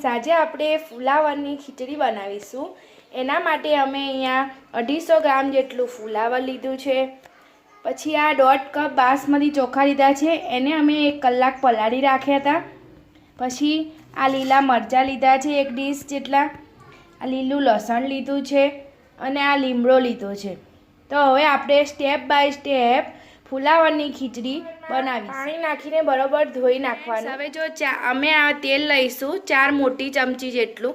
આજે આપણે ફુલાવરની ખીચડી બનાવીશું। એના માટે અમે અહીંયા 250 ગ્રામ જેટલું ફુલાવર લીધું છે। પછી આ 1.5 કપ બાસમતી ચોખા લીધા છે, એને અમે 1 કલાક પલાળી રાખ્યા હતા। પછી આ લીલા મરચાં લીધા છે 1 ડીશ જેટલા, આ લીલું લસણ લીધું છે અને આ લીમડો લીધો છે। તો હવે આપણે સ્ટેપ બાય સ્ટેપ ફુલાવરની ખીચડી બનાવી। પાણી નાખીને બરોબર ધોઈ નાખવાનું। હવે જો અમે આ તેલ લઈશું 4 મોટી ચમચી જેટલું।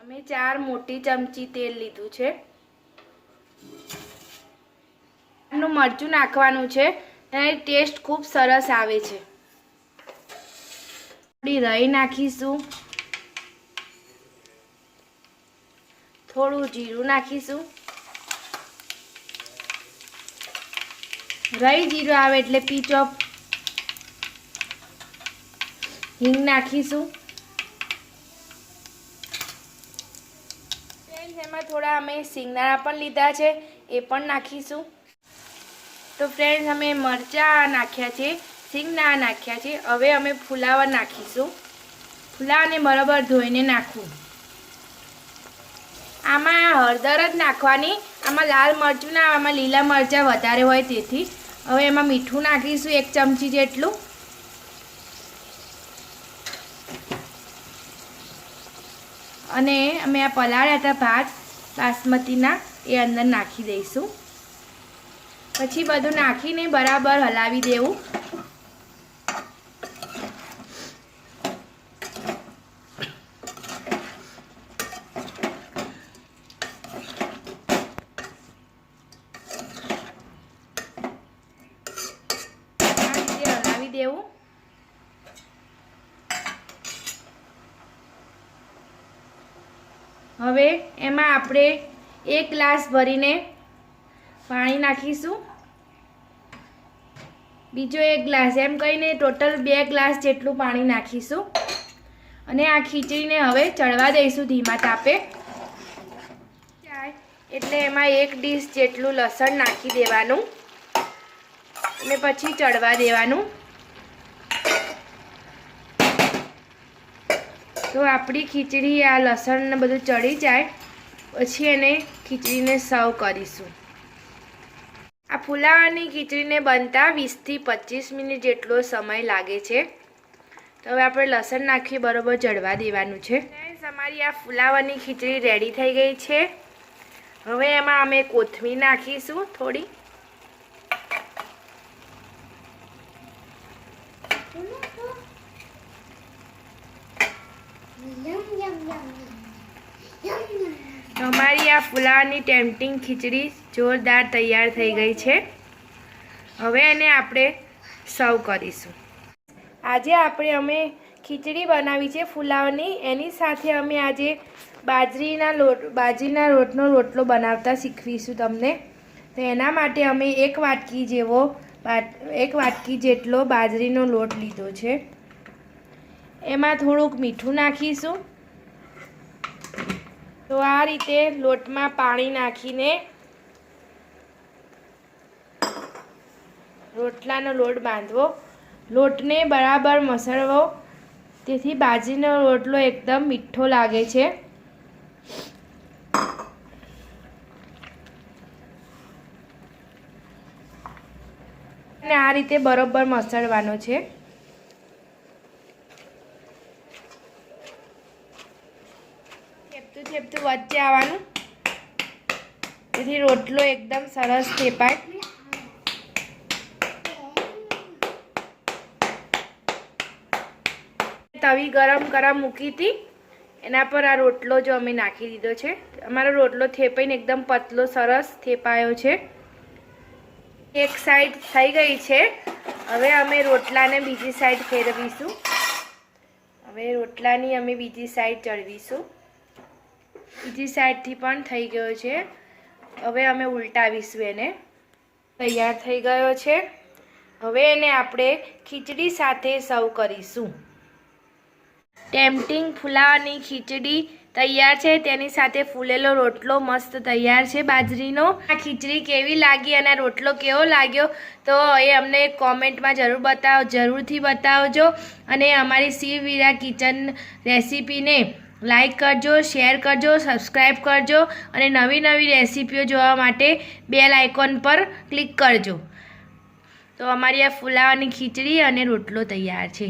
અમે 4 મોટી ચમચી તેલ લીધું છે। નું મરચું નાખવાનું છે, એનો ટેસ્ટ ખૂબ સરસ આવે છે। થોડી રાઈ નાખીશું, થોડું જીરું નાખીશું। રાઈ જીરું આવે એટલે પીચ ઓફ હિંગ નાખીશું। એમાં થોડા અમે સિંગદાણા પણ લીધા છે, એ પણ નાખીશું। તો ફ્રેન્ડ્સ, અમે મરચાં નાખ્યા છે, સિંગદાણા નાખ્યા છે। હવે અમે ફુલાવર નાખીશું। ફુલાવરને બરાબર ધોઈને નાખવું। આમાં હળદર જ નાખવાની, આમાં લાલ મરચું ના, આમાં લીલા મરચાં વધારે હોય તેથી। હવે એમાં મીઠું નાખીશું 1 ચમચી જેટલું, અને અમે આ પલાળ્યા હતા ભાત બાસમતીના, એ અંદર નાખી દઈશું। પછી બધું નાખીને બરાબર હલાવી દેવું। દેવું। હવે એમાં આપણે 1 ગ્લાસ ભરીને પાણી નાખીશું, બીજો 1 ગ્લાસ, એમ કહીને ટોટલ 2 ગ્લાસ જેટલું પાણી નાખીશું। અને આ ખીચડીને હવે ચડવા દઈશું ધીમા તાપે। એટલે એમાં 1 ડીશ જેટલું લસણ નાખી દેવાનું અને પછી ચડવા દેવાનું। તો આપણી ખીચડી આ લસણ બધું ચડી જાય પછી એને ખીચડીને સર્વ કરીશું। આ ફુલાવરની ખીચડીને બનતા 20 થી 25 મિનિટ જેટલો સમય લાગે છે। તો હવે આપણે લસણ નાખી બરોબર ચડવા દેવાનું છે। અમારી આ ફુલાવરની ખીચડી રેડી થઈ ગઈ છે। હવે એમાં અમે કોથમીર નાખીશું થોડી, અમારી આ ફુલાવરની ટેમ્પટિંગ ખીચડી જોરદાર તૈયાર થઈ ગઈ છે। હવે એને આપણે સર્વ કરીશું। આજે અમે ખીચડી બનાવી છે ફુલાવરની, એની સાથે અમે આજે બાજરીના રોટનો રોટલો બનાવતા શીખવીશું તમને। તો એના માટે અમે 1 વાટકી જેટલો બાજરીનો લોટ લીધો છે। એમાં થોડુંક મીઠું નાખીશું। તો આ રીતે લોટમાં પાણી નાખીને રોટલાનો લોટ બાંધવો, લોટને બરાબર મસળવો, તેથી બાજરીનો રોટલો એકદમ મીઠો લાગે છે। અને આ રીતે બરાબર મસળવાનો છે। થેપતું વચ્ચે આવવાનું, તેથી રોટલો એકદમ સરસ થેપાય। તવી ગરમ મૂકી હતી, એના પર આ રોટલો જો અમે નાખી દીધો છે। અમારો રોટલો થેપાઈને એકદમ પતલો સરસ થેપાયો છે। એક સાઈડ થઈ ગઈ છે, હવે અમે રોટલાને બીજી સાઈડ ફેરવીશું। હવે રોટલાની અમે બીજી સાઈડ ચડવીશું। બીજી સાઈડથી પણ થઈ ગયો છે, હવે અમે ઉલટાવીશું એને। તૈયાર થઈ ગયો છે। હવે એને આપણે ખીચડી સાથે સર્વ કરીશું। ટેમ્પટિંગ ફુલાવરની ખીચડી તૈયાર છે, તેની સાથે ફૂલેલો રોટલો મસ્ત તૈયાર છે બાજરીનો. આ ખીચડી કેવી લાગી અને રોટલો કેવો લાગ્યો તો એ અમને કોમેન્ટમાં જરૂરથી બતાવજો. અને અમારી શિવવીરા કિચન રેસીપીને લાઈક કરજો, શેર કરજો, સબસ્ક્રાઈબ કરજો અને નવી નવી રેસીપીઓ જોવા માટે બેલ આઇકોન પર ક્લિક કરજો. તો અમારી આ ફુલાવાની ખીચડી અને રોટલો તૈયાર છે.